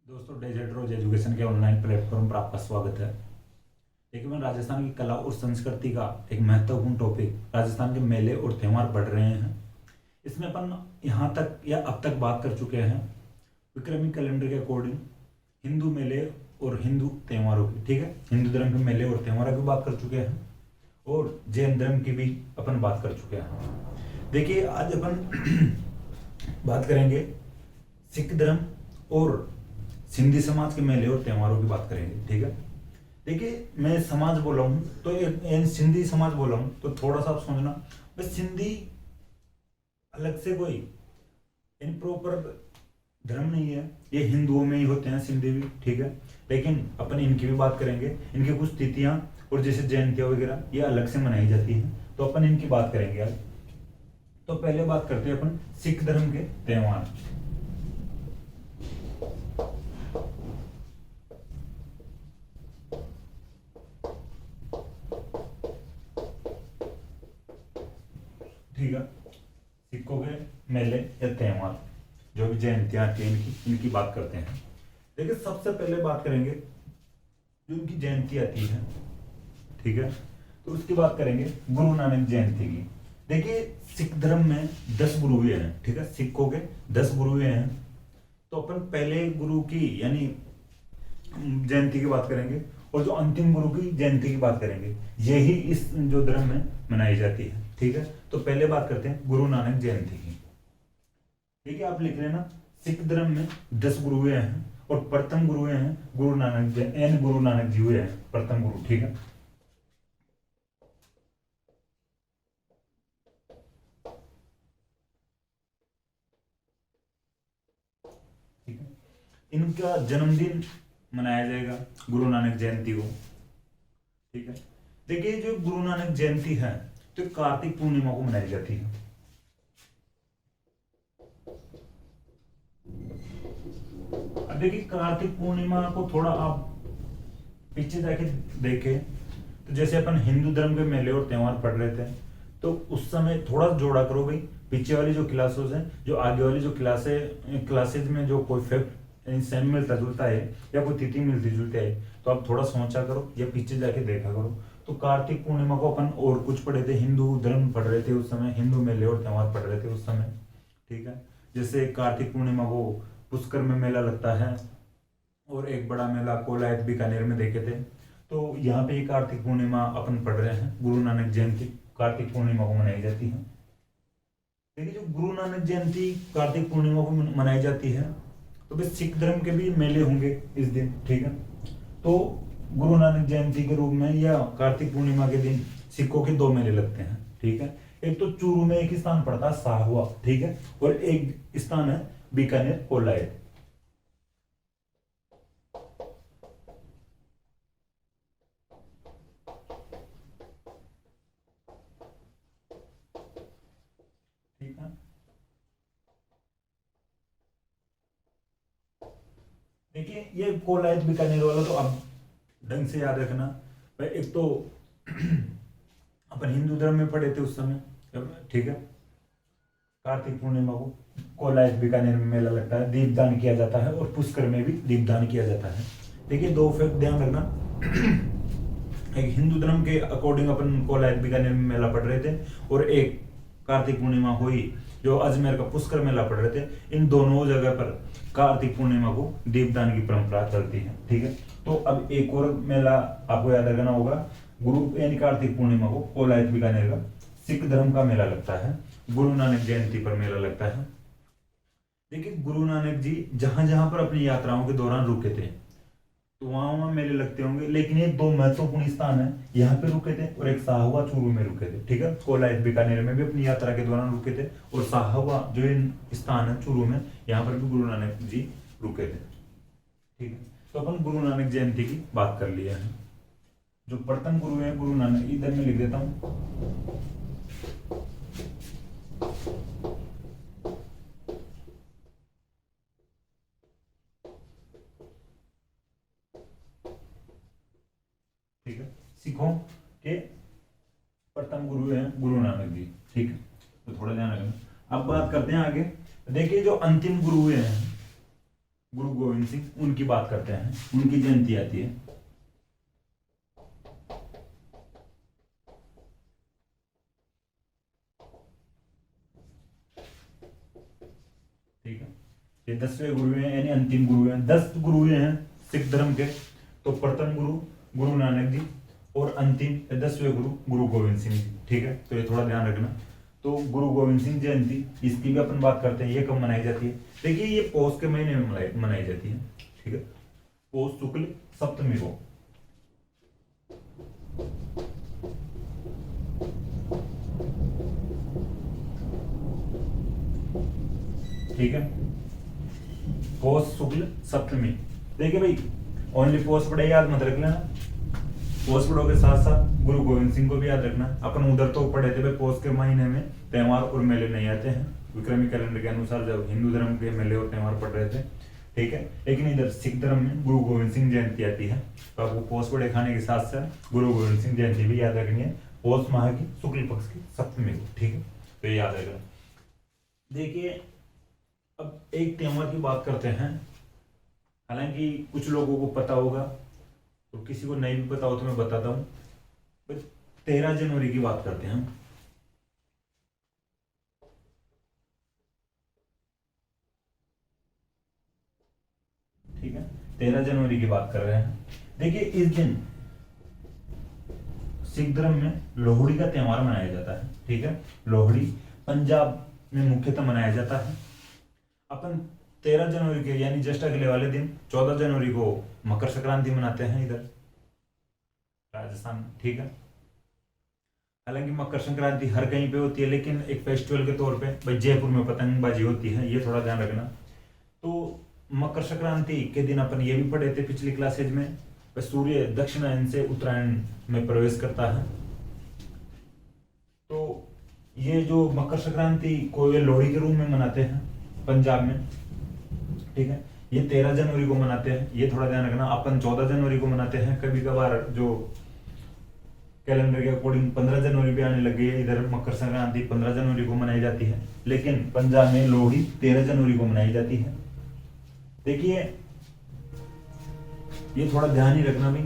दोस्तों, डेजर्ट रोज एजुकेशन के online platform पर आपका स्वागत है। देखिए, मैं राजस्थान की कला और संस्कृति का एक महत्वपूर्ण टॉपिक राजस्थान के मेले और त्यौहार पढ़ रहे हैं। इसमें अपन यहाँ तक या अब तक बात कर चुके हैं विक्रमी कैलेंडर के अकॉर्डिंग हिंदू मेले और हिंदू त्यौहारों की। ठीक है, हिंदू धर्म के मेले और त्यौहारों की बात कर चुके हैं और जैन धर्म की भी अपन बात कर चुके हैं। देखिए, आज अपन बात करेंगे सिख धर्म और सिंधी समाज के मेले और त्योहारों की बात करेंगे। ठीक है, देखिए, मैं समाज बोला हूँ तो सिंधी समाज बोला हूँ तो थोड़ा सा आप समझना, बस सिंधी अलग से कोई इन प्रॉपर धर्म नहीं है, ये हिंदुओं में ही होते हैं सिंधी भी। ठीक है, लेकिन अपन इनकी भी बात करेंगे, इनकी कुछ तिथियां और जैसे जयंतियां वगैरह ये अलग से मनाई जाती हैं, तो अपन इनकी बात करेंगे आज। तो पहले बात करते हैं अपन सिख धर्म के त्योहार। ठीक है, सिखों के मेले या त्योहार जो भी जयंतियां आती हैं इनकी बात करते हैं। देखिए, सबसे पहले बात करेंगे जो इनकी जयंती आती है। ठीक है, तो उसकी बात करेंगे गुरु नानक जयंती की। देखिए, सिख धर्म में 10 गुरु हुए हैं। ठीक है, सिखों के 10 गुरु हुए हैं, तो अपन पहले गुरु की यानी जयंती की बात करेंगे और जो अंतिम गुरु की जयंती की बात करेंगे। यही इस जो धर्म में मनाई जाती है। ठीक है, तो पहले बात करते हैं गुरु नानक जयंती की। ठीक है, आप लिख लेना, सिख धर्म में 10 गुरु हुए हैं और प्रथम गुरु हुए हैं गुरु नानक जी हुए हैं प्रथम गुरु। ठीक है, ठीक है, इनका जन्मदिन मनाया जाएगा गुरु नानक जयंती को। ठीक है, देखिए, जो गुरु नानक जयंती है तो कार्तिक पूर्णिमा को मनाई जाती है। अब देखिए, कार्तिक पूर्णिमा को थोड़ा आप पीछे जाके देखें तो जैसे अपन हिंदू धर्म के मेले और त्योहार पढ़ रहे थे, तो उस समय थोड़ा जोड़ा करो भाई, पीछे वाली जो क्लासेस हैं जो आगे वाली जो क्लासेज में जो कोई फैक्ट सेम मिलता जुलता है या कोई तिथि मिलती जुलती है, तो आप थोड़ा सोचा करो या पीछे जाके देखा करो। तो कार्तिक पूर्णिमा को अपन और कुछ पढ़े थे, हिंदू धर्म पढ़ रहे थे उस समय, हिंदू मेले और त्योहार पढ़ रहे थे उस समय। ठीक है, जैसे कार्तिक पूर्णिमा को पुष्कर में मेला लगता है और एक बड़ा मेला कोलायत बीकानेर में देखे थे। तो यहाँ पे कार्तिक पूर्णिमा अपन पढ़ रहे हैं, गुरु नानक जयंती कार्तिक पूर्णिमा को मनाई जाती है। देखिए, जो गुरु नानक जयंती कार्तिक पूर्णिमा को मनाई जाती है, तो भाई सिख धर्म के भी मेले होंगे इस दिन। ठीक है, तो गुरु नानक जयंती के रूप में या कार्तिक पूर्णिमा के दिन सिखों के 2 मेले लगते हैं। ठीक है, एक तो चूरू में एक स्थान पड़ता है साहुआ। ठीक है, और एक स्थान है बीकानेर कोलायत। ठीक है, देखिए, ये कोलायत बीकानेर वाला तो आप ढंग से याद रखना भाई। एक तो अपन हिंदू धर्म में पढ़े थे उस समय। ठीक है, कार्तिक पूर्णिमा को कोलायत बीकानेर में मेला लगता है, दीपदान किया जाता है और पुष्कर में भी दीपदान किया जाता है। देखिए, 2 फैक्ट ध्यान रखना। एक हिंदू धर्म के अकॉर्डिंग अपन कोलायत बीकानेर में मेला पढ़ रहे थे और एक कार्तिक पूर्णिमा हुई जो अजमेर का पुष्कर मेला पढ़ रहे थे। इन दोनों जगह पर कार्तिक पूर्णिमा को दीपदान की परंपरा चलती है। ठीक है, तो अब एक और मेला आपको याद रखना होगा, गुरु यानी कार्तिक पूर्णिमा को कोलायत बीकानेर का सिख धर्म का मेला लगता है, गुरु नानक जयंती पर मेला लगता है। देखिए, गुरु नानक जी जहां जहां पर अपनी यात्राओं के दौरान रुके थे तो वहां वहां मेले लगते होंगे, लेकिन ये 2 महत्वपूर्ण स्थान है, यहाँ पे रुके थे और एक साहवा चूरू में रुके थे। ठीक है, कोलायत बीकानेर में भी अपनी यात्रा के दौरान रुके थे और साहवा जो स्थान है चूरू में, यहाँ पर भी गुरु नानक जी रुके थे। ठीक है, तो अपन गुरु नानक जयंती की बात कर लिया है। जो प्रथम गुरु है गुरु नानक, इधर में लिख देता हूँ। ठीक है, सिखों के प्रथम गुरु हैं गुरु नानक जी। ठीक है, तो थोड़ा ध्यान रखना। अब बात करते हैं आगे। देखिए, जो अंतिम गुरु हुए हैं गुरु गोविंद सिंह, उनकी बात करते हैं, उनकी जयंती आती है। ठीक है, ये 10वें गुरु हैं, यानी अंतिम गुरु हैं। 10 गुरु हैं सिख धर्म के। तो प्रथम गुरु गुरु नानक जी, और अंतिम 10वें गुरु गुरु गोविंद सिंह जी। ठीक है, तो ये थोड़ा ध्यान रखना। तो गुरु गोविंद सिंह जयंती, इसकी भी अपन बात करते हैं। ये कब मनाई जाती है? देखिए, ये पौष के महीने में मनाई जाती है। ठीक है, पौष शुक्ल सप्तमी को। ठीक है, पौष शुक्ल सप्तमी। देखिए भाई, ओनली पौष पड़े याद मत रख लेना, पौष पड़ों के साथ साथ गुरु गोविंद सिंह को भी याद रखना। अपन उधर तो पढ़े थे भाई, पौष के महीने में त्योहार और मेले नहीं आते हैं, विक्रमी कैलेंडर के अनुसार जब हिंदू धर्म के मेले और त्योहार पढ़ रहे थे। ठीक है, लेकिन इधर सिख धर्म में गुरु गोविंद सिंह जयंती आती है, तो आपको पौष पड़े खाने के साथ साथ गुरु गोविंद सिंह जयंती भी याद रखनी है, पौष माह की शुक्ल पक्ष की सप्तमी को। ठीक है, तो ये याद रखना। देखिए, अब एक त्योहार की बात करते हैं, हालांकि कुछ लोगों को पता होगा तो किसी को नहीं भी पता हो तो मैं बताता हूँ। 13 जनवरी की बात करते हैं हम। ठीक है, 13 जनवरी की बात कर रहे हैं। देखिए, इस दिन सिख धर्म में लोहड़ी का त्योहार मनाया जाता है। ठीक है, लोहड़ी पंजाब में मुख्यतः मनाया जाता है। अपन 13 जनवरी के यानी जस्ट अगले वाले दिन 14 जनवरी को मकर संक्रांति मनाते हैं इधर राजस्थान। ठीक है, हालांकि मकर संक्रांति हर कहीं पे होती है, लेकिन एक फेस्टिवल के तौर पे भाई जयपुर में पतंगबाजी होती है, ये थोड़ा ध्यान रखना। तो मकर संक्रांति के दिन अपन ये भी पढ़े थे पिछली क्लासेज में, सूर्य दक्षिणायन से उत्तरायण में प्रवेश करता है। तो ये जो मकर संक्रांति को ये लोहड़ी के रूप में मनाते हैं पंजाब में। ठीक है, ये 13 जनवरी को मनाते हैं, ये थोड़ा ध्यान रखना। अपन 14 जनवरी को मनाते हैं, कभी कभार जो कैलेंडर के अकॉर्डिंग 15 जनवरी भी आने लगी है। इधर मकर संक्रांति 15 जनवरी को मनाई जाती है, लेकिन पंजाब में लोहड़ी 13 जनवरी को मनाई जाती है। देखिए, ये थोड़ा ध्यान ही रखना भाई,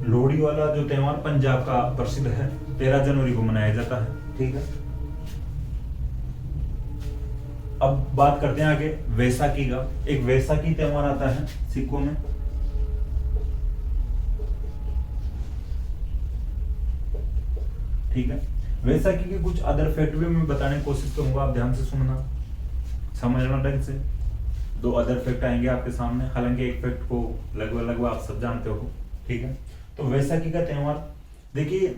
लोहड़ी वाला जो त्योहार पंजाब का प्रसिद्ध है 13 जनवरी को मनाया जाता है। ठीक है, अब बात करते हैं आगे वैसाखी का। एक वैसाखी त्योहार आता है सिखों में। ठीक है, वैसाखी के कुछ अदर फैक्ट भी मैं बताने की कोशिश करूंगा, आप ध्यान से सुनना, समझना ढंग से। 2 अदर फैक्ट आएंगे आपके सामने, हालांकि एक फैक्ट को लगभग आप सब जानते हो। ठीक है, तो वैसाखी का त्योहार, देखिए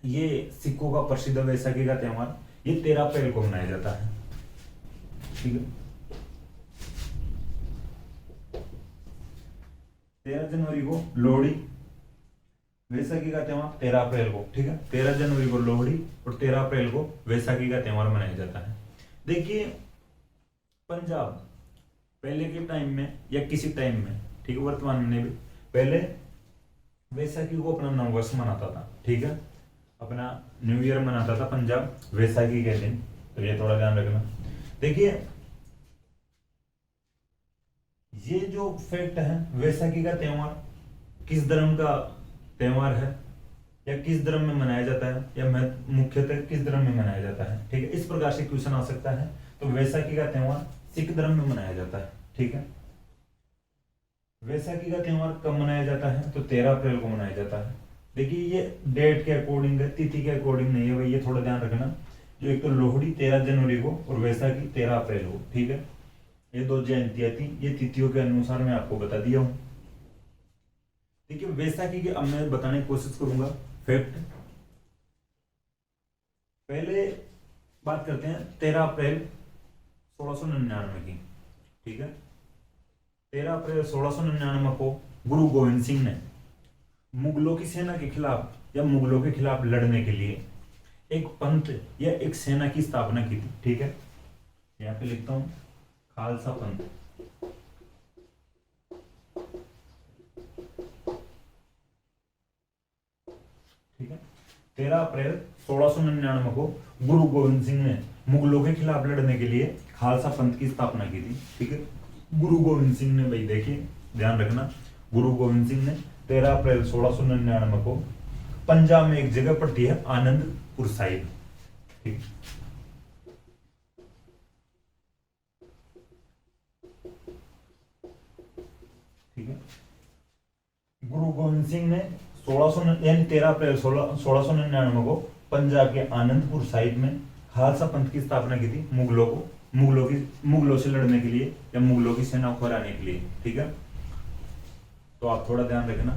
ये सिखों का प्रसिद्ध वैसाखी का त्योहार ये 13 अप्रैल को मनाया जाता है। ठीक है, 13 जनवरी को लोहड़ी, वैसाखी का त्योहार 13 अप्रैल को। ठीक है, 13 जनवरी को लोहड़ी और 13 अप्रैल को वैसाखी का त्योहार मनाया जाता है। देखिए, पंजाब पहले के टाइम में या किसी टाइम में, ठीक है, वर्तमान में भी, पहले वैसाखी को अपना नववर्ष मनाता था। ठीक है, अपना न्यू ईयर मनाता था पंजाब वैसाखी के दिन, तो ये थोड़ा ध्यान रखना। देखिए, ये जो फैक्ट है, वैसाखी का त्योहार किस धर्म का त्योहार है या किस धर्म में मनाया जाता है, या मुख्यतः किस धर्म में मनाया जाता है। ठीक है, इस प्रकार से क्वेश्चन आ सकता है। तो वैसाखी का त्योहार सिख धर्म में मनाया जाता है। ठीक है, वैसाखी का त्योहार कब मनाया जाता है? तो 13 अप्रैल को मनाया जाता है। देखिए, ये डेट के अकॉर्डिंग है, तिथि के अकॉर्डिंग नहीं है भाई, ये थोड़ा ध्यान रखना। जो एक तो लोहड़ी 13 जनवरी को और वैसाखी 13 अप्रैल को। ठीक है, ये 2 जयंतियां थी, ये तिथियों के अनुसार मैं आपको बता दिया हूं। देखिए, वैसाखी के अब मैं बताने की कोशिश करूंगा फैक्ट। पहले बात करते हैं 13 अप्रैल 1699 की। ठीक है, 13 अप्रैल 1699 को गुरु गोविंद सिंह ने मुगलों की सेना के खिलाफ या मुगलों के खिलाफ लड़ने के लिए एक पंथ या एक सेना की स्थापना की थी। ठीक है, यहां पे लिखता हूं, खालसा पंथ। ठीक है, 13 अप्रैल 1699 को गुरु गोविंद सिंह ने मुगलों के खिलाफ लड़ने के लिए खालसा पंथ की स्थापना की थी। ठीक है, गुरु गोविंद सिंह ने, भाई देखिए ध्यान रखना, गुरु गोविंद सिंह ने 13 अप्रैल 1699 को पंजाब में एक जगह पड़ती है आनंदपुर साहिब, ठीक। ठीक है, गुरु गोविंद सिंह ने 13 अप्रैल 1699 को पंजाब के आनंदपुर साहिब में खालसा पंथ की स्थापना की थी, मुगलों से लड़ने के लिए या मुगलों की सेना को हराने के लिए, ठीक है। तो आप थोड़ा ध्यान रखना,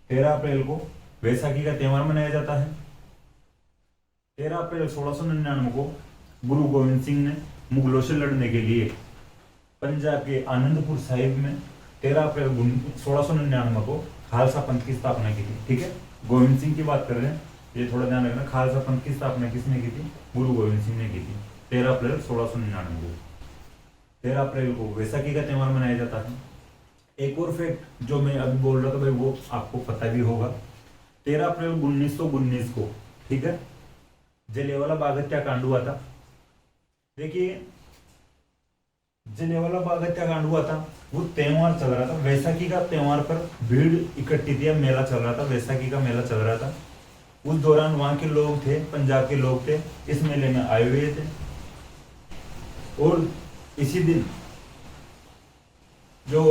13 अप्रैल को वैसाखी का त्योहार मनाया जाता है। 13 अप्रैल 1699 को गुरु गोविंद सिंह ने मुगलों से लड़ने के लिए पंजाब के आनंदपुर साहिब में 13 अप्रैल 1699 को खालसा पंथ की स्थापना की थी, ठीक है। गोविंद सिंह की बात कर रहे हैं, ये थोड़ा ध्यान रखना, खालसा पंथ की स्थापना किसने की थी? गुरु गोविंद सिंह ने की थी 13 अप्रैल 1699 को। 13 अप्रैल को वैसाखी का त्योहार मनाया जाता है। एक और फैक्ट जो मैं अभी बोल रहा था भाई वो आपको पता भी होगा, 13 अप्रैल 1919 को, ठीक है, जलियांवाला बाग हत्याकांड हुआ था। देखिए जलियांवाला बाग हत्याकांड हुआ था, वो त्योहार चल रहा था, वैसाखी का त्योहार पर भीड़ इकट्ठी थी, मेला चल रहा था, वैसाखी का मेला चल रहा था। उस दौरान वहां के लोग थे, पंजाब के लोग थे, इस मेले में आए हुए थे और इसी दिन जो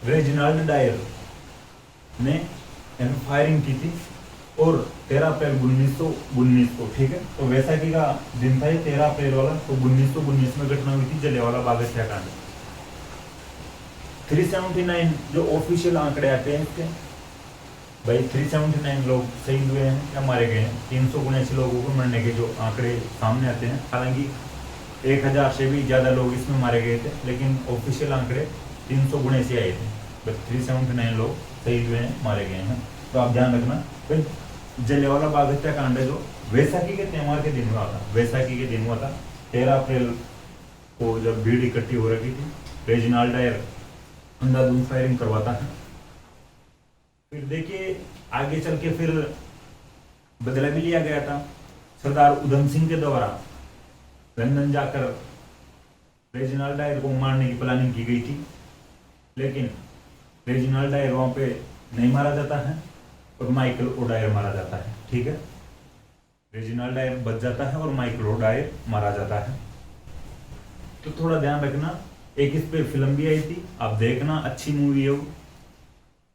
रेजिनाल्ड डायर ने फायरिंग की थी और 13 अप्रैल 1919 को, ठीक है, तो वैसाखी का दिन था ये 13 अप्रैल वाला, तो 1919 में घटना हुई थी जलियांवाला बाग हत्याकांड। 379 जो ऑफिशियल आंकड़े आते हैं इसके, भाई 379 लोग शहीद हुए हैं या मारे गए हैं, 379 लोगों को मरने के जो आंकड़े सामने आते हैं, हालांकि 1000 से भी ज़्यादा लोग इसमें मारे गए थे, लेकिन ऑफिशियल आंकड़े 379 आए थे, बस 379 लोग शहीद हुए हैं, मारे गए हैं। तो आप ध्यान रखना, फिर जलियांवाला बाग हत्याकांड है जो वैसाखी के त्योहार के दिन हुआ था, वैसाखी के दिन हुआ था 13 अप्रैल को, जब भीड़ इकट्ठी हो रखी थी, रेजिनाल्ड डायर अंधाधुंध फायरिंग करवाता है। फिर देखिए आगे चल के फिर बदला भी लिया गया था, सरदार उधम सिंह के द्वारा लंदन जाकर रेजिनाल्ड डायर को मारने की प्लानिंग की गई थी, लेकिन रेजिनाल्ड डायर वहां पे नहीं मारा जाता है और माइकल ओडायर मारा जाता है, ठीक है। रेजिनाल्ड डायर बच जाता है और माइकल ओडायर मारा जाता है। तो थोड़ा ध्यान रखना, एक इस पे फिल्म भी आई थी, आप देखना, अच्छी मूवी है वो,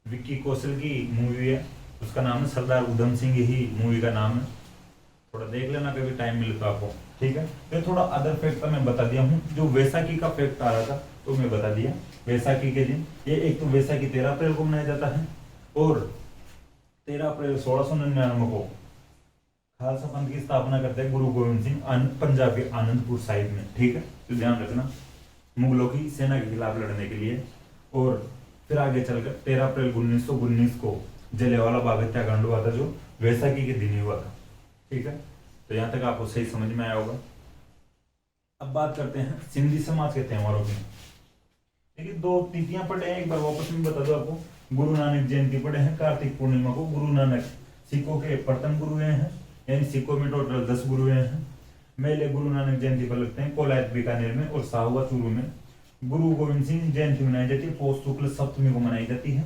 विक्की कौशल की मूवी है, उसका नाम है सरदार उधम सिंह, ही मूवी का नाम है, थोड़ा देख लेना कभी टाइम मिले तो आपको, ठीक है। फिर थोड़ा अदर फैक्ट मैं बता दिया हूँ, जो वैसाखी का फैक्ट आ रहा था तो मैं बता दिया। वैसाखी के दिन ये एक तो वैसाखी 13 अप्रैल को मनाया जाता है और 13 अप्रैल 1699 को खालसा पंथ की स्थापना करते हैं गुरु गोविंद सिंह पंजाब के आनंदपुर साहिब में, ठीक है। तो ध्यान रखना, मुगलों की सेना के खिलाफ लड़ने के लिए। और फिर आगे चलकर 13 अप्रैल 1919 को जलियांवाला बाग हत्याकांड हुआ था, जो वैसाखी के दिन ही हुआ था, ठीक है। तो यहाँ तक आपको सही समझ में आया होगा। अब बात करते हैं सिंधी समाज के त्योहारों की। देखिए 2 तिथियां पढ़े हैं, एक बार वापस में बता दो आपको, गुरु नानक जयंती पढ़े हैं, कार्तिक पूर्णिमा को गुरु नानक सिखों के प्रथम गुरु हुए हैं, यानी सिखों में टोटल 10 गुरु हुए हैं। मेले गुरु नानक जयंती पर लगते हैं कोलायत बीकानेर में और साहुआ चूरू में। गुरु गोविंद सिंह जयंती मनाई जाती है, पौष शुक्ल सप्तमी को मनाई जाती है।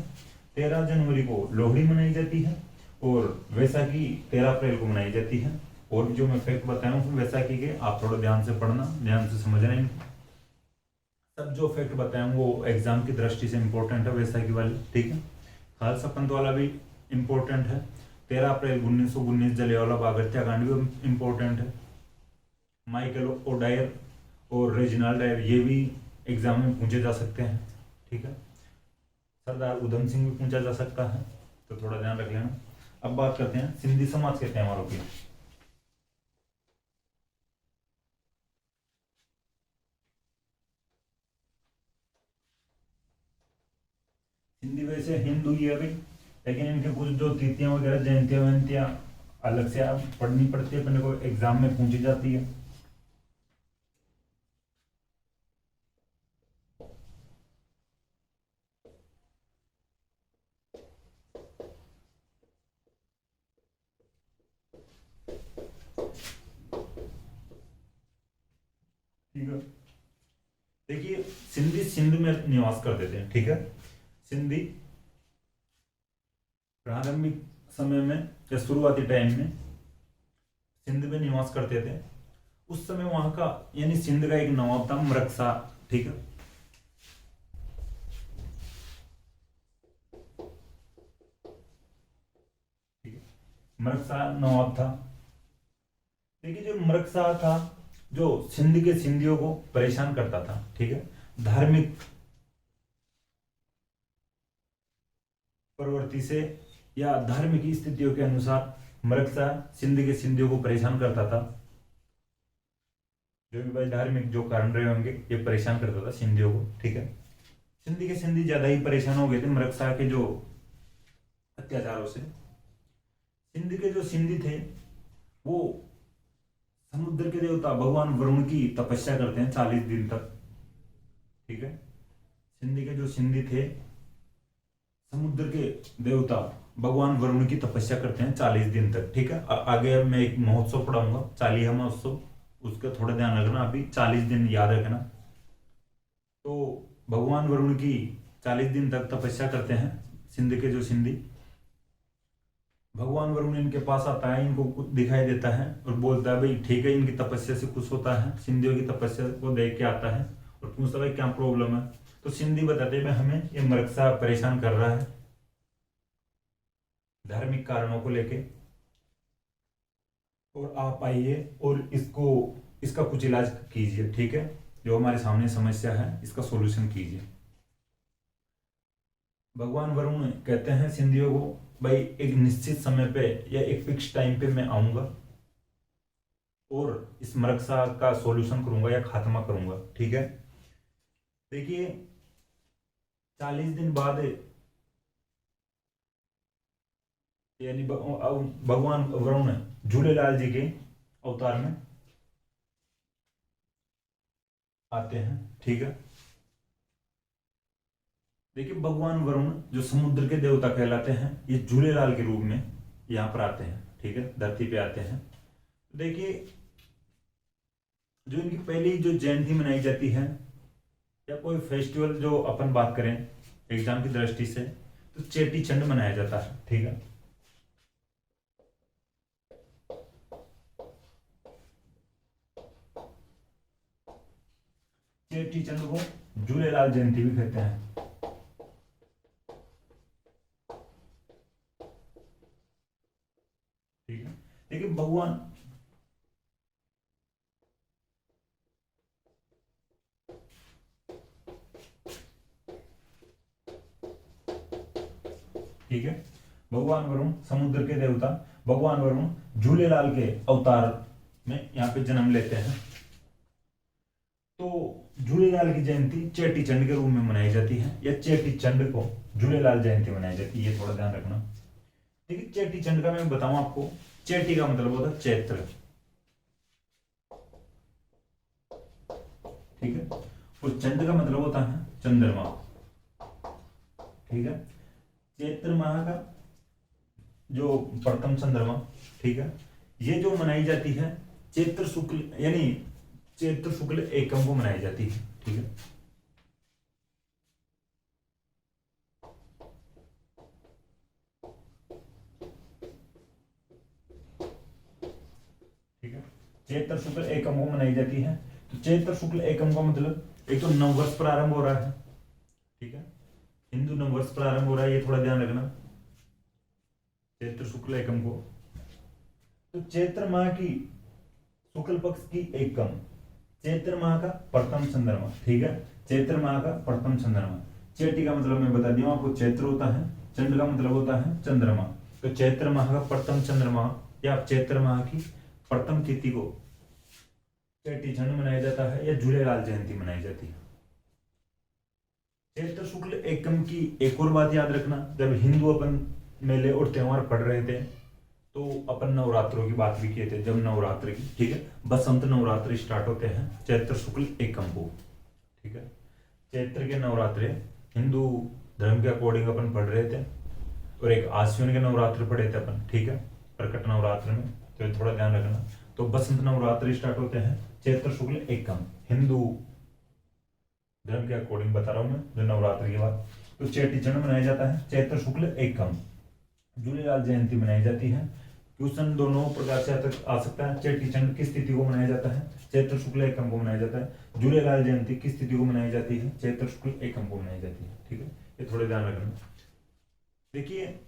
13 जनवरी को लोहड़ी मनाई जाती है और वैसाखी 13 अप्रैल को मनाई जाती है। और भी जो मैं फैक्ट बताया हूँ वैसाखी के, आप थोड़ा ध्यान से पढ़ना, ध्यान से समझना इनको। सब जो फैक्ट बताया हूँ वो एग्जाम की दृष्टि से इंपॉर्टेंट है, वैसाखी वाले, ठीक है। खालसा पंथ वाला भी इंपॉर्टेंट है, 13 अप्रैल 1919 जलियांवाला बाग हत्याकांड भी इंपॉर्टेंट है। माइकल ओडायर और रेजिनाल्ड डायर ये भी एग्जाम में पूछे जा सकते हैं, ठीक है। सरदार उधम सिंह भी पूछा जा सकता है, तो थोड़ा ध्यान रख लेना। अब बात करते हैं सिंधी समाज के त्योहारों की। सिंधी वैसे हिंदू ही है अभी, लेकिन इनके कुछ जो तिथियां वगैरह जयंतियां वयंतियां अलग से आप पढ़नी पड़ती है, अपने को एग्जाम में पूछी जाती है। ठीक है, देखिए सिंधी सिंध में निवास करते थे, ठीक है। सिंधी प्रारंभिक समय में या शुरुआती टाइम में सिंध में निवास करते थे। उस समय वहां का यानी सिंध का एक नवाब था मरकसा, ठीक है। ठीक है, मरकसा नवाब था। देखिए जो मरकसा था, जो सिंध के सिंधियों को परेशान करता था, ठीक है। धार्मिक प्रवृत्ति से या धार्मिक स्थितियों के अनुसार मरकसा सिंध के सिंधियों को परेशान करता था। जो भी भाई धार्मिक जो कारण रहे होंगे, ये परेशान करता था सिंधियों को, ठीक है। सिंधी के सिंधी ज्यादा ही परेशान हो गए थे मरकसा के जो अत्याचारों से। सिंध के जो सिंधी थे वो समुद्र के देवता भगवान वरुण की तपस्या करते हैं 40 दिन तक, ठीक है। सिंधी के जो सिंधी थे समुद्र के देवता भगवान वरुण की तपस्या करते हैं 40 दिन तक, ठीक है। आगे अब मैं एक महोत्सव पढ़ाऊंगा, चालिया महोत्सव, उसका थोड़ा ध्यान रखना, अभी 40 दिन याद रखना। तो भगवान वरुण की 40 दिन तक तपस्या करते हैं सिंध के जो सिंधी। भगवान वरुण इनके पास आता है, इनको कुछ दिखाई देता है और बोलता है भाई ठीक है, इनकी तपस्या से खुश होता है, सिंधियों की तपस्या को देख के आता है और पूछता है भाई क्या प्रॉब्लम है। तो सिंधी बताते हैं हमें ये मरकसा परेशान कर रहा है धार्मिक कारणों को लेके, और आप आइए और इसका कुछ इलाज कीजिए, ठीक है। जो हमारे सामने समस्या है इसका सॉल्यूशन कीजिए। भगवान वरुण कहते हैं सिंधियों को भाई एक निश्चित समय पे या एक फिक्स टाइम पे मैं आऊंगा और इस मरकसा का सॉल्यूशन करूंगा या खात्मा करूंगा, ठीक है। देखिए 40 दिन बाद यानी भगवान वरुण झूलेलाल जी के अवतार में आते हैं, ठीक है। देखिए भगवान वरुण जो समुद्र के देवता कहलाते हैं, ये झूलेलाल के रूप में यहाँ पर आते हैं, ठीक है, धरती पे आते हैं। देखिए जो इनकी पहली जो जयंती मनाई जाती है या कोई फेस्टिवल जो अपन बात करें एग्जाम की दृष्टि से, तो चेटी चंड मनाया जाता है, ठीक है। चेटी चंड को झूलेलाल जयंती भी कहते हैं, ठीक है। देखिए भगवान ठीक है, भगवान वरुण समुद्र के देवता भगवान वरुण झूलेलाल के अवतार में यहाँ पे जन्म लेते हैं। तो झूलेलाल की जयंती चेटी चंड के रूप में मनाई जाती है या चेटी चंड को झूलेलाल जयंती मनाई जाती है, ये थोड़ा ध्यान रखना, ठीक है। चेटी चंड का मैं बताऊं आपको, चेटी का मतलब होता है चैत्र, ठीक है, और चंड का मतलब होता है चंद्रमा, ठीक है। चैत्र माह का जो प्रथम चंद्रमा, ठीक है, ये जो मनाई जाती है चैत्र शुक्ल यानी चैत्र शुक्ल एकम को मनाई जाती है, ठीक है। ठीक है, चैत्र शुक्ल एकम को मनाई जाती है। तो चैत्र शुक्ल एकम का मतलब एक तो नववर्ष प्रारंभ हो रहा है, ठीक है, हिंदू नववर्ष प्रारंभ हो रहा है, ये थोड़ा ध्यान रखना चैत्र शुक्ल एकम को। तो चैत्र माह की शुक्ल पक्ष की एकम, चैत्र माह का प्रथम चंद्रमा, ठीक है, चैत्र माह का प्रथम चंद्रमा। चेटी का मतलब मैं बता दिया आपको, चैत्र होता है, चंड का मतलब होता है चंद्रमा। तो चैत्र माह का प्रथम चंद्रमा या चैत्र माह की प्रथम तिथि को चेटी चंड मनाया जाता है या झूलेलाल जयंती मनाई जाती है। चैत्र शुक्ल एकम की एक और बात याद रखना, जब हिंदू अपन मेले और त्योहार पढ़ रहे थे तो अपन नवरात्रों की बात भी किए थे, जब नवरात्र की, ठीक है, बसंत नवरात्र स्टार्ट होते हैं चैत्र शुक्ल एकम को, ठीक है। चैत्र के नवरात्रे हिंदू धर्म के अकॉर्डिंग अपन पढ़ रहे थे, और एक आश्विन के नवरात्र पढ़े थे अपन, ठीक है, प्रकट नवरात्र में, तो ये थोड़ा ध्यान रखना। तो बसंत नवरात्र स्टार्ट होते हैं चैत्र शुक्ल एकम हिंदू धर्म के अकॉर्डिंग बता रहा हूँ मैं, जो नवरात्रि के बाद। तो चेटी चंड मनाया जाता है चैत्र शुक्ल एकम। झूलेलाल जयंती मनाई जाती है। क्वेश्चन दोनों प्रकार से आ सकता है। चेटी चंड किस तिथि को मनाया जाता है? चैत्र शुक्ल एकम को मनाया जाता है। झूलेलाल जयंती किस तिथि को मनाई जाती है? चैत्र शुक्ल एकम को मनाई जाती है। ठीक है, ये थोड़े ध्यान रखना। देखिए,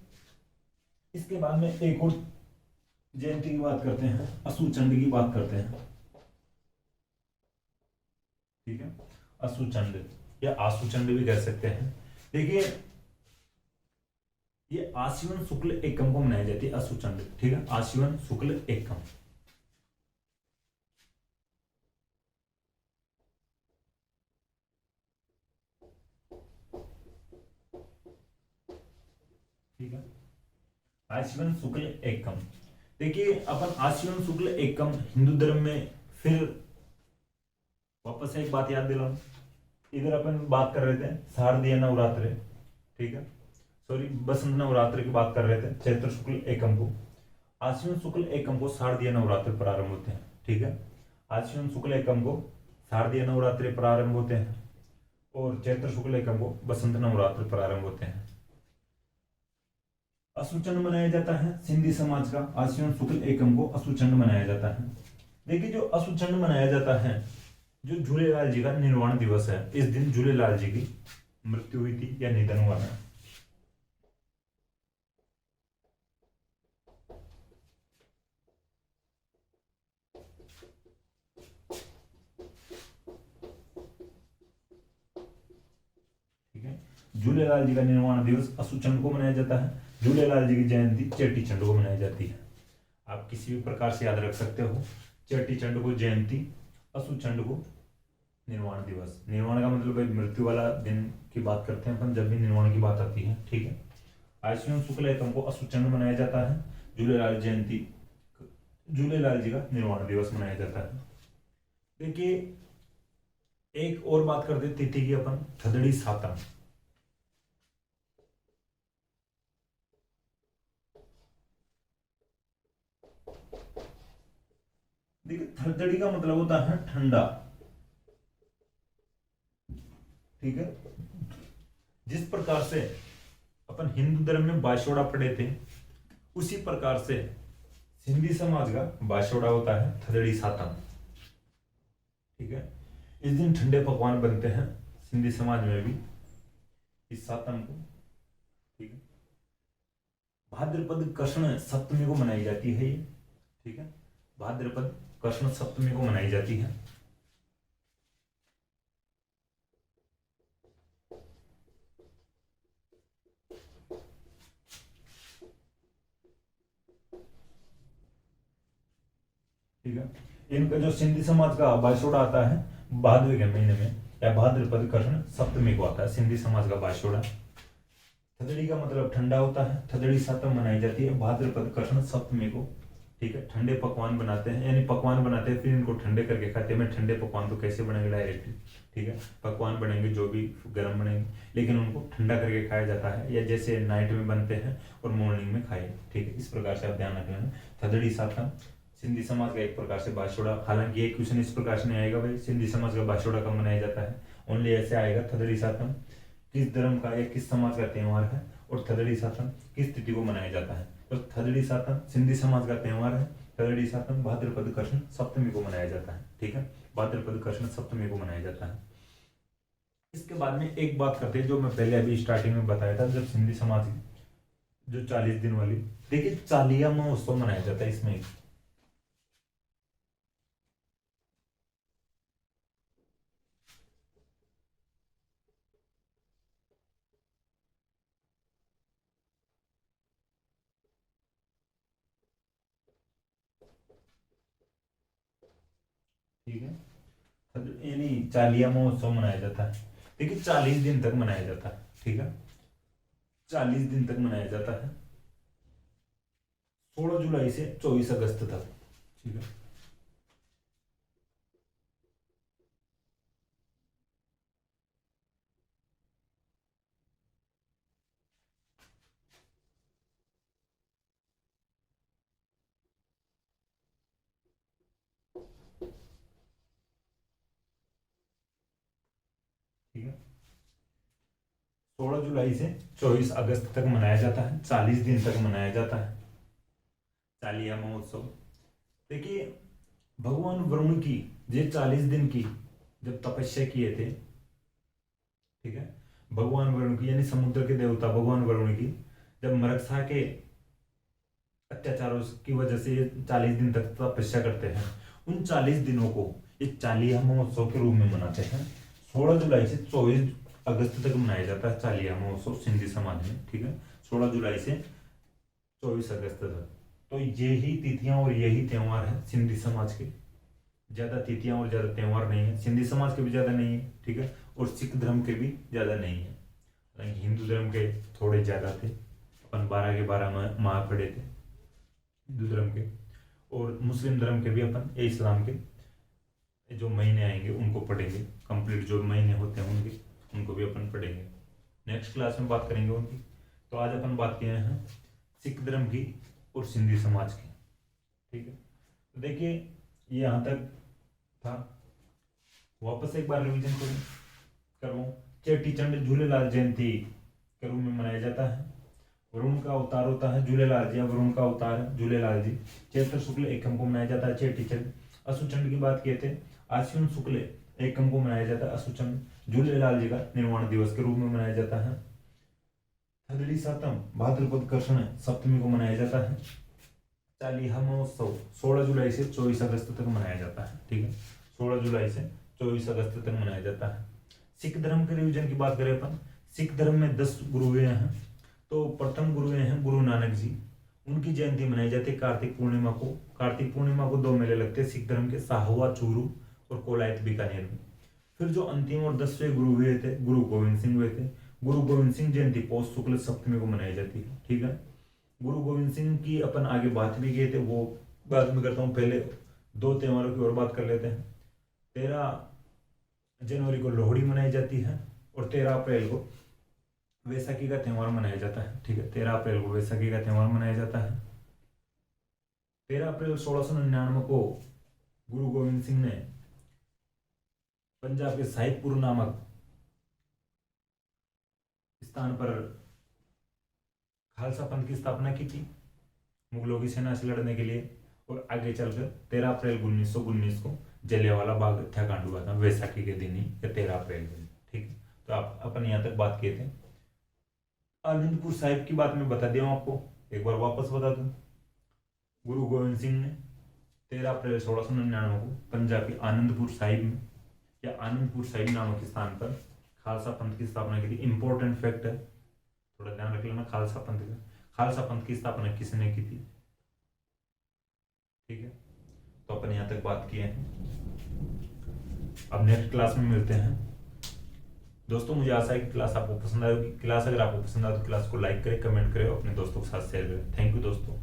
इसके बाद में एक और जयंती की बात करते हैं, असुचंड की बात करते हैं। ठीक है, असुचंड या आसुचंड भी कह सकते हैं। देखिए, ये आश्विन शुक्ल एकम को मनाई जाती है असुचंड। ठीक है, आश्विन शुक्ल एकम। ठीक है, आश्विन शुक्ल एकम। देखिए, अपन आश्विन शुक्ल एकम हिंदू धर्म में, फिर वापस से एक बात याद दिलाऊं, इधर अपन बात कर रहे थे शारदीय नवरात्र। ठीक है, सॉरी, बसंत नवरात्र की बात कर रहे थे चैत्र शुक्ल एकम को। आश्विन शुक्ल एकम को शारदीय नवरात्र प्रारंभ होते हैं। ठीक है, आश्विन शुक्ल एकम को शारदीय नवरात्रि प्रारंभ होते हैं और चैत्र शुक्ल एकम को बसंत नवरात्र प्रारंभ होते हैं। असुचंड मनाया जाता है सिंधी समाज का, आश्विन शुक्ल एकम को असुचंड मनाया जाता है। देखिए, जो असुचंड मनाया जाता है, जो झूलेलाल जी का निर्वाण दिवस है, इस दिन झूलेलाल जी की मृत्यु हुई थी या निधन हुआ है। ठीक है, झूलेलाल जी का निर्वाण दिवस असुचंड को मनाया जाता है। झूलेलाल जी की जयंती चेटी चंड को मनाई जाती है। आप किसी भी प्रकार से याद रख सकते हो, चेटी चंड को जयंती, असुचंड को निर्वाण दिवस। निर्वाण का मतलब भाई मृत्यु वाला दिन की बात करते हैं अपन जब भी निर्वाण की बात आती है। ठीक है, आश्विन शुक्ल एकम को असुचंड मनाया जाता है। झूलेलाल जयंती, झूलेलाल जी का निर्वाण दिवस मनाया जाता है। देखिए, एक और बात करते तिथि की अपन, थदड़ी सातम। देखिए, थदड़ी का मतलब होता है ठंडा। ठीक है, जिस प्रकार से अपन हिंदू धर्म में बाशोड़ा पढ़े थे, उसी प्रकार से सिंधी समाज का बाशोड़ा होता है थदड़ी सातम। ठीक है, इस दिन ठंडे पकवान बनते हैं सिंधी समाज में भी इस सातम को। ठीक है, भाद्रपद कृष्ण सप्तमी को मनाई जाती है ये। ठीक है, भाद्रपद कृष्ण सप्तमी को मनाई जाती है। ठीक है, इनका जो सिंधी समाज का बाशोड़ा आता है भादवे के महीने में, या भाद्रपद कृष्ण सप्तमी को आता है सिंधी समाज का बाशोड़ा। थदड़ी का मतलब ठंडा होता है। थदड़ी सातम मनाई जाती है भाद्रपद कृष्ण सप्तमी को। ठीक है, ठंडे पकवान बनाते हैं, यानी पकवान बनाते हैं फिर इनको ठंडे करके खाते हैं। मैं ठंडे पकवान तो कैसे बनेंगे डायरेक्ट? ठीक है, पकवान बनेंगे जो भी गर्म बनेंगे, लेकिन उनको ठंडा करके खाया जाता है, या जैसे नाइट में बनते हैं और मॉर्निंग में खाए। ठीक है, इस प्रकार से आप ध्यान रख लेना। थदड़ी सातम सिंधी समाज का एक प्रकार से बाशोड़ा। हालांकि ये क्वेश्चन इस प्रकार से नहीं आएगा भाई सिंधी समाज का बाशोड़ा कब मनाया जाता है, ओनली ऐसे आएगा थदड़ी सातम किस धर्म का या किस समाज का त्योहार है, और थदड़ी सातम किस तिथि को मनाया जाता है। तो थदड़ी सातम सिंधी समाज का त्योहार है। थदड़ी सातम भाद्रपद कृष्ण सप्तमी को मनाया जाता है। ठीक है, भाद्रपद कृष्ण सप्तमी को मनाया जाता है। इसके बाद में एक बात करते हैं जो मैं पहले अभी स्टार्टिंग में बताया था, जब सिंधी समाज की जो 40 दिन वाली, देखिए चालिया महोत्सव मनाया जाता है इसमें। ठीक है, यानी चालिया महोत्सव मनाया जाता है। देखिए, 40 दिन तक मनाया जाता है। ठीक है, 40 दिन तक मनाया जाता है, 16 जुलाई से 24 अगस्त तक। ठीक है, ठीक 16 जुलाई से 24 अगस्त तक मनाया जाता है, 40 दिन तक मनाया जाता है चालिया महोत्सव। देखिए भगवान वरुण की ये 40 दिन की जब तपस्या किए थे, ठीक है, भगवान वरुण की यानी समुद्र के देवता भगवान वरुण की जब मरक्षा के अत्याचारों की वजह से ये 40 दिन तक तपस्या करते हैं, उन 40 दिनों को ये चालिया महोत्सव के रूप में मनाते हैं। 16 जुलाई से 24 अगस्त तक मनाया जाता है चालिया महोत्सव सिंधी समाज में, ठीक है, 16 जुलाई से 24 अगस्त तक। तो यही तिथियां और यही त्योहार है सिंधी समाज के, ज्यादा तिथियां और ज्यादा त्योहार नहीं है, सिंधी समाज के भी ज्यादा नहीं है, ठीक है, और सिख धर्म के भी ज्यादा नहीं है। हिंदू धर्म के थोड़े ज्यादा थे, अपन 12 के 12 माह पढ़े थे हिंदू धर्म के, और मुस्लिम धर्म के भी अपन इस्लाम के जो महीने आएंगे उनको पढ़ेंगे, कंप्लीट जो महीने होते हैं उनको भी अपन पढ़ेंगे, नेक्स्ट क्लास में बात करेंगे उनकी। तो आज अपन बात किए हैं सिख धर्म की और सिंधी समाज की, ठीक है। तो देखिए ये यहाँ तक था, वापस एक बार रिवीजन करो। चेटी चंड झूलेलाल जयंती के रूप में मनाया जाता है। वरुण का अवतार होता है झूलेलाल जी, वरुण का अवतार है झूलेलाल जी। चैत्र शुक्ल एकम को मनाया जाता है चेटी चंड। असुचंड की बात किए थे, आश्विन शुक्ल एकम को मनाया जाता है असुचंड। झूलेलाल जी का निर्वाण दिवस के रूप में मनाया जाता है। थदड़ी सातम भाद्रपद कृष्ण सप्तमी को मनाया जाता है। चालिया महोत्सव 16 जुलाई से 24 अगस्त तक मनाया जाता है, ठीक है, 16 जुलाई से 24 अगस्त तक मनाया जाता है। सिख धर्म के रिवीजन की बात करें अपन, सिख धर्म में 10 गुरुए हैं। तो प्रथम गुरुए हैं गुरु नानक जी, उनकी जयंती मनाई जाती है कार्तिक पूर्णिमा को। कार्तिक पूर्णिमा को 2 मेले लगते हैं सिख धर्म के, साहवा चूरू और कोलायत बीकानेर में। फिर जो अंतिम और 10वें गुरु हुए थे गुरु गोविंद सिंह हुए थे। गुरु गोविंद सिंह जयंती पौष शुक्ल सप्तमी को मनाई जाती है, ठीक है। गुरु गोविंद सिंह की अपन आगे बात भी किए थे, वो बात में करता हूँ, पहले 2 त्योहारों की और बात कर लेते हैं। 13 जनवरी को लोहड़ी मनाई जाती है और 13 अप्रैल को वैसाखी का त्योहार मनाया जाता है, ठीक है, 13 अप्रैल को वैसाखी का त्योहार मनाया जाता है। 13 अप्रैल 1699 को गुरु गोविंद सिंह ने पंजाब के साहिबपुर नामक स्थान पर खालसा पंथ की स्थापना की थी मुगलों की सेना से लड़ने के लिए, और आगे चलकर 13 अप्रैल 1919 को जलियांवाला बाग हत्याकांड हुआ था वैसाखी के दिन ही, या 13 अप्रैल के दिन, ठीक है। तो आप अपन यहाँ तक बात किए थे। आनंदपुर साहिब की बात मैं बता दिया हूँ आपको, एक बार वापस बता दूं। गुरु गोविंद सिंह ने 13 अप्रैल 1699 को पंजाब के आनंदपुर साहिब में या आनंदपुर साहिब नामक स्थान पर खालसा पंथ की स्थापना की थी। इंपॉर्टेंट फैक्ट है, थोड़ा ध्यान रख लेना खालसा पंथ का। खालसा पंथ की स्थापना किसने की थी, ठीक है। तो अपन यहाँ तक बात किए हैं, अब नेक्स्ट क्लास में मिलते हैं दोस्तों। मुझे आशा है कि क्लास आपको पसंद आएगी। क्लास अगर आपको पसंद आए तो क्लास को लाइक करें, कमेंट करें, अपने दोस्तों के साथ शेयर करें। थैंक यू दोस्तों।